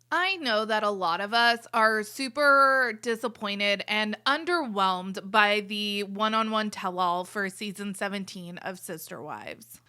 I know that a lot of us are super disappointed and underwhelmed by the one-on-one tell-all for season 17 of Sister Wives.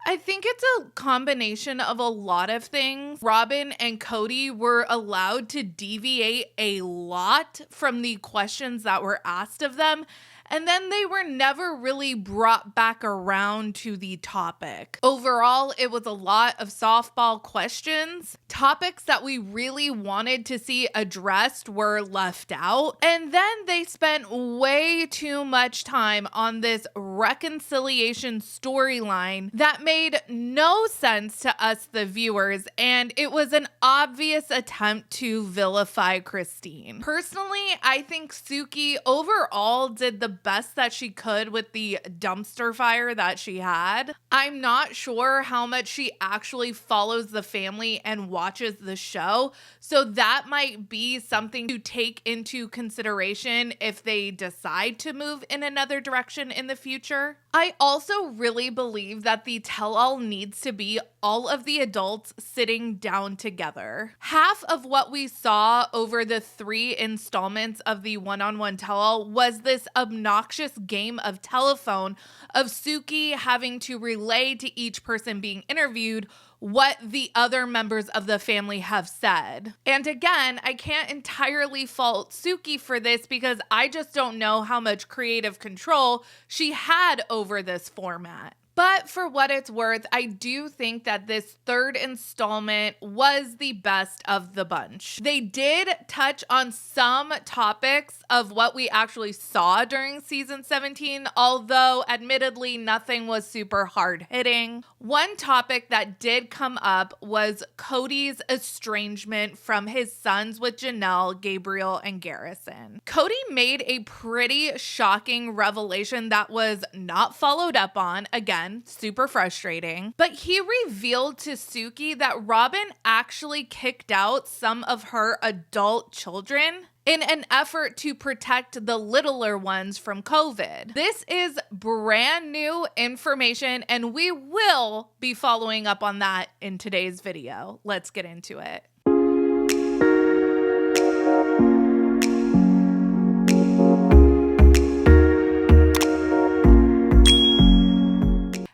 I think it's a combination of a lot of things. Robyn and Kody were allowed to deviate a lot from the questions that were asked of them, and then they were never really brought back around to the topic. Overall, it was a lot of softball questions. Topics that we really wanted to see addressed were left out. And then they spent way too much time on this reconciliation storyline that made no sense to us, the viewers, and it was an obvious attempt to vilify Christine. Personally, I think Suki overall did the best that she could with the dumpster fire that she had. I'm not sure how much she actually follows the family and watches the show, so that might be something to take into consideration if they decide to move in another direction in the future. I also really believe that the tell-all needs to be all of the adults sitting down together. Half of what we saw over the 3 installments of the one-on-one tell-all was this obnoxious game of telephone of Suki having to relay to each person being interviewed what the other members of the family have said. And again, I can't entirely fault Suki for this because I just don't know how much creative control she had over this format. But for what it's worth, I do think that this 3rd installment was the best of the bunch. They did touch on some topics of what we actually saw during season 17, although admittedly nothing was super hard hitting. One topic that did come up was Kody's estrangement from his sons with Janelle, Gabriel, and Garrison. Kody made a pretty shocking revelation that was not followed up on, again, super frustrating. But he revealed to Suki that Robyn actually kicked out some of her adult children in an effort to protect the littler ones from COVID. This is brand new information, and we will be following up on that in today's video. Let's get into it.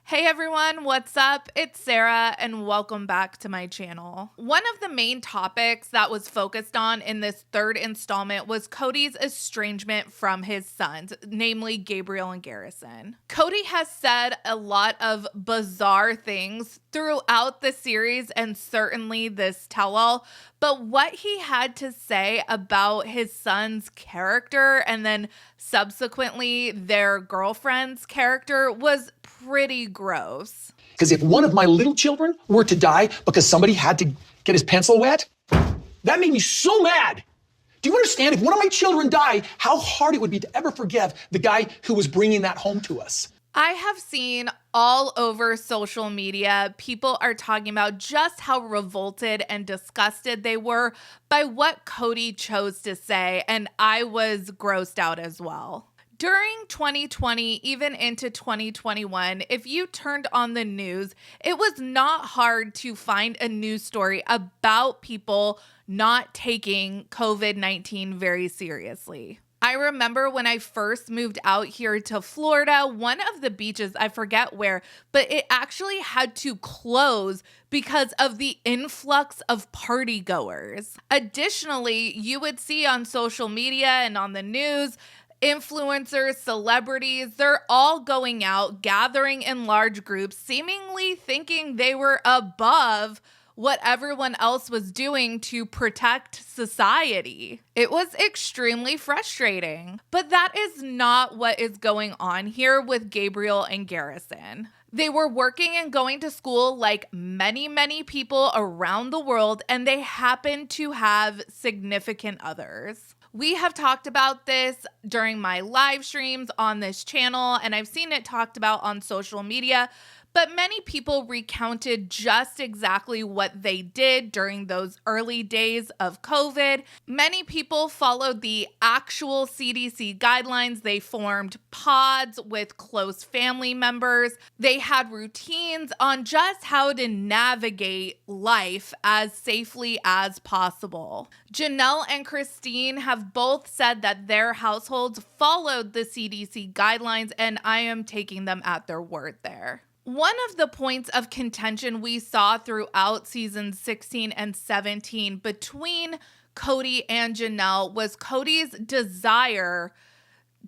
Hey everyone, what's up? It's Sarah and welcome back to my channel. One of the main topics that was focused on in this 3rd installment was Kody's estrangement from his sons, namely Gabriel and Garrison. Kody has said a lot of bizarre things throughout the series and certainly this tell-all, but what he had to say about his son's character and then subsequently their girlfriend's character was pretty gross. Because if one of my little children were to die because somebody had to get his pencil wet, that made me so mad. Do you understand? If one of my children died, how hard it would be to ever forgive the guy who was bringing that home to us. I have seen all over social media, people are talking about just how revolted and disgusted they were by what Kody chose to say, and I was grossed out as well. During 2020, even into 2021, if you turned on the news, it was not hard to find a news story about people not taking COVID-19 very seriously. I remember when I first moved out here to Florida, one of the beaches, I forget where, but it actually had to close because of the influx of party goers. Additionally, you would see on social media and on the news, influencers, celebrities, they're all going out, gathering in large groups, seemingly thinking they were above what everyone else was doing to protect society. It was extremely frustrating. But that is not what is going on here with Gabriel and Garrison. They were working and going to school like many, many people around the world, and they happened to have significant others. We have talked about this during my live streams on this channel, and I've seen it talked about on social media. But many people recounted just exactly what they did during those early days of COVID. Many people followed the actual CDC guidelines. They formed pods with close family members. They had routines on just how to navigate life as safely as possible. Janelle and Christine have both said that their households followed the CDC guidelines, and I am taking them at their word there. One of the points of contention we saw throughout seasons 16 and 17 between Kody and Janelle was Kody's desire,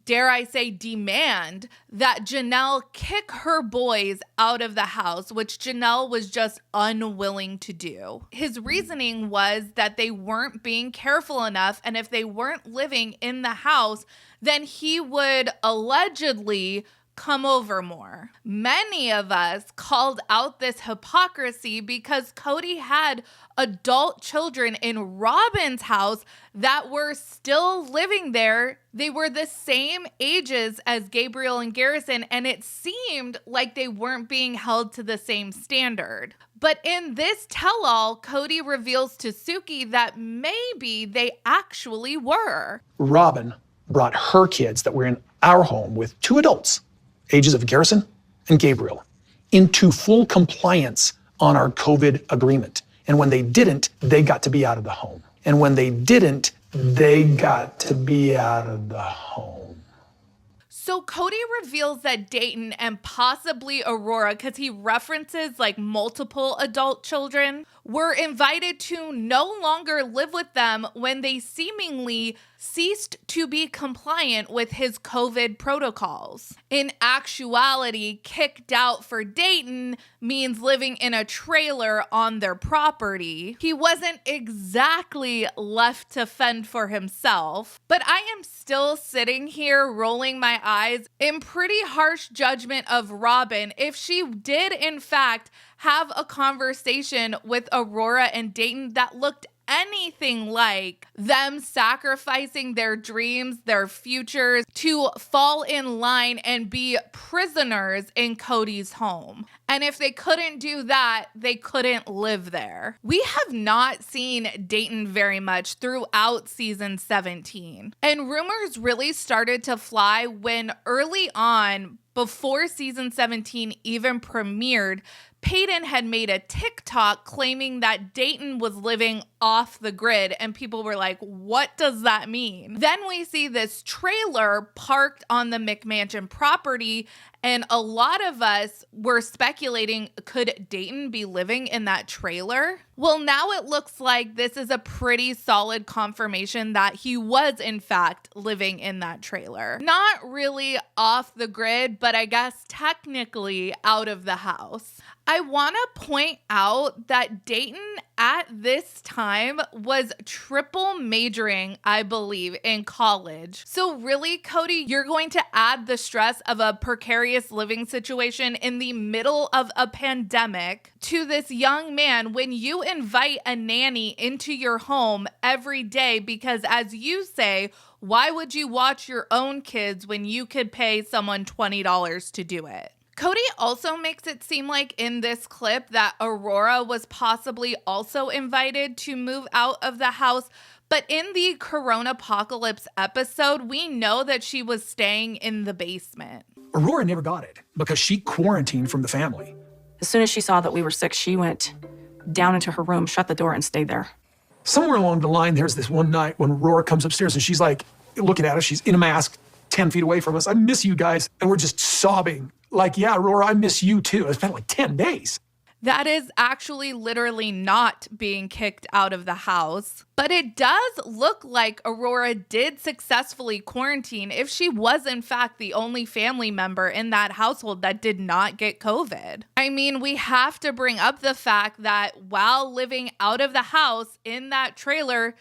dare I say demand, that Janelle kick her boys out of the house, which Janelle was just unwilling to do. His reasoning was that they weren't being careful enough, and if they weren't living in the house, then he would allegedly come over more. Many of us called out this hypocrisy because Kody had adult children in Robyn's house that were still living there. They were the same ages as Gabriel and Garrison, and it seemed like they weren't being held to the same standard. But in this tell-all, Kody reveals to Suki that maybe they actually were. Robyn brought her kids that were in our home with 2 adults, ages of Garrison and Gabriel, into full compliance on our COVID agreement. And when they didn't, they got to be out of the home. And when they didn't, they got to be out of the home. So Kody reveals that Dayton and possibly Aurora, because he references like multiple adult children, were invited to no longer live with them when they seemingly ceased to be compliant with his COVID protocols. In actuality, kicked out for Dayton means living in a trailer on their property. He wasn't exactly left to fend for himself, but I am still sitting here rolling my eyes in pretty harsh judgment of Robyn if she did in fact have a conversation with Aurora and Dayton that looked anything like them sacrificing their dreams, their futures to fall in line and be prisoners in Kody's home. And if they couldn't do that, they couldn't live there. We have not seen Dayton very much throughout season 17. And rumors really started to fly when early on, before season 17 even premiered, Peyton had made a TikTok claiming that Dayton was living off the grid, and people were like, what does that mean? Then we see this trailer parked on the McMansion property, and a lot of us were speculating, could Dayton be living in that trailer? Well, now it looks like this is a pretty solid confirmation that he was, in fact, living in that trailer. Not really off the grid, but I guess technically out of the house. I want to point out that Dayton at this time was triple majoring, I believe, in college. So really, Kody, you're going to add the stress of a precarious living situation in the middle of a pandemic to this young man when you invite a nanny into your home every day because, as you say, why would you watch your own kids when you could pay someone $20 to do it? Kody also makes it seem like in this clip that Aurora was possibly also invited to move out of the house, but in the Coronapocalypse episode, we know that she was staying in the basement. Aurora never got it because she quarantined from the family. As soon as she saw that we were sick, she went down into her room, shut the door, and stayed there. Somewhere along the line, there's this one night when Aurora comes upstairs and she's like looking at us. She's in a mask 10 feet away from us. I miss you guys. And we're just sobbing. Like, yeah, Aurora, I miss you too. It's been like 10 days. That is actually literally not being kicked out of the house. But it does look like Aurora did successfully quarantine if she was in fact the only family member in that household that did not get COVID. I mean, we have to bring up the fact that while living out of the house in that trailer,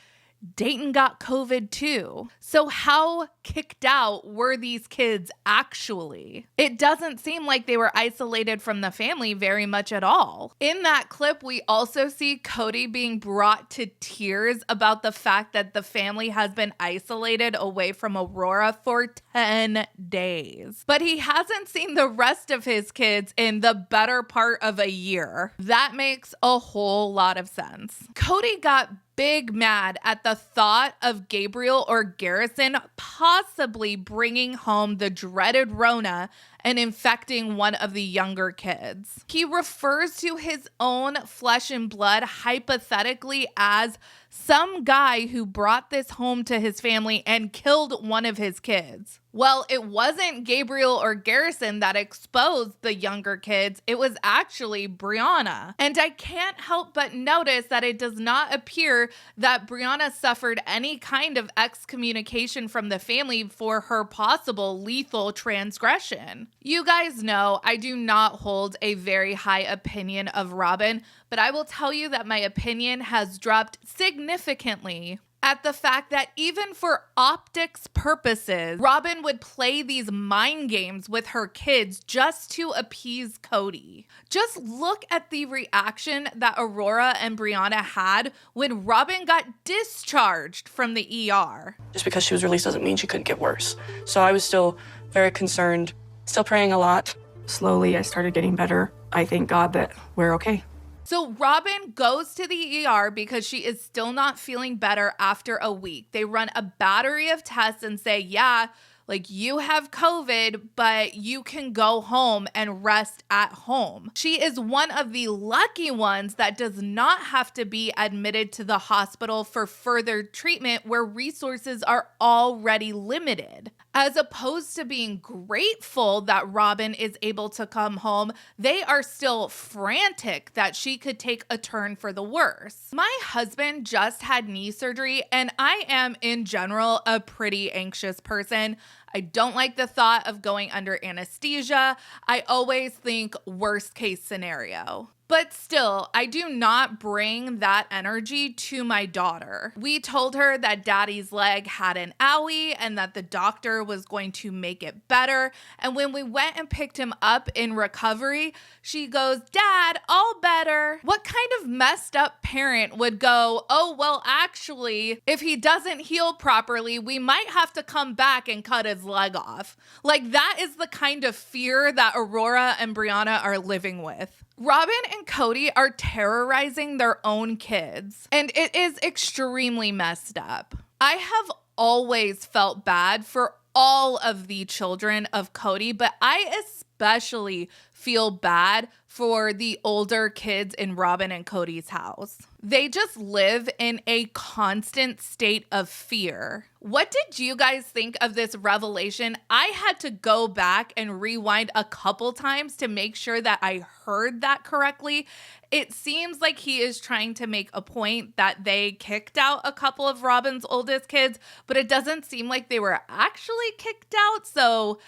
Dayton got COVID too. So how kicked out were these kids actually? It doesn't seem like they were isolated from the family very much at all. In that clip, we also see Kody being brought to tears about the fact that the family has been isolated away from Aurora for 10 days. But he hasn't seen the rest of his kids in the better part of a year. That makes a whole lot of sense. Kody got big mad at the thought of Gabriel or Garrison possibly bringing home the dreaded Rona and infecting one of the younger kids. He refers to his own flesh and blood hypothetically as some guy who brought this home to his family and killed one of his kids. Well, it wasn't Gabriel or Garrison that exposed the younger kids. It was actually Brianna. And I can't help but notice that it does not appear that Brianna suffered any kind of excommunication from the family for her possible lethal transgression. You guys know I do not hold a very high opinion of Robyn, but I will tell you that my opinion has dropped significantly at the fact that even for optics purposes, Robyn would play these mind games with her kids just to appease Kody. Just look at the reaction that Aurora and Brianna had when Robyn got discharged from the ER. Just because she was released doesn't mean she couldn't get worse. So I was still very concerned, still praying a lot. Slowly, I started getting better. I thank God that we're okay. So Robyn goes to the ER because she is still not feeling better after a week. They run a battery of tests and say, yeah, like you have COVID, but you can go home and rest at home. She is one of the lucky ones that does not have to be admitted to the hospital for further treatment where resources are already limited. As opposed to being grateful that Robyn is able to come home, they are still frantic that she could take a turn for the worse. My husband just had knee surgery, and I am in general a pretty anxious person. I don't like the thought of going under anesthesia. I always think worst case scenario. But still, I do not bring that energy to my daughter. We told her that daddy's leg had an owie and that the doctor was going to make it better. And when we went and picked him up in recovery, she goes, "Dad, all better." What kind of messed up parent would go, "Oh, well, actually, if he doesn't heal properly, we might have to come back and cut his leg off." Like, that is the kind of fear that Aurora and Brianna are living with. Robyn and Kody are terrorizing their own kids, and it is extremely messed up. I have always felt bad for all of the children of Kody, but I especially feel bad for the older kids in Robyn and Kody's house. They just live in a constant state of fear. What did you guys think of this revelation? I had to go back and rewind a couple times to make sure that I heard that correctly. It seems like he is trying to make a point that they kicked out a couple of Robyn's oldest kids, but it doesn't seem like they were actually kicked out. So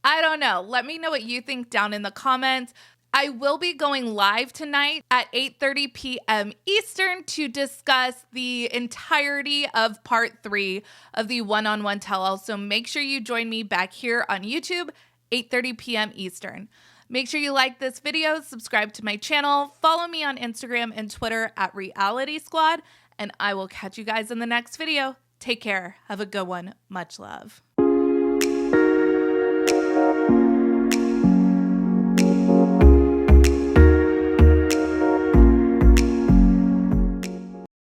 I don't know. Let me know what you think down in the comments. I will be going live tonight at 8:30 p.m. Eastern to discuss the entirety of part 3 of the one-on-one tell-all. So make sure you join me back here on YouTube, 8:30 p.m. Eastern. Make sure you like this video, subscribe to my channel, follow me on Instagram and Twitter at realiteasquad, and I will catch you guys in the next video. Take care. Have a good one. Much love.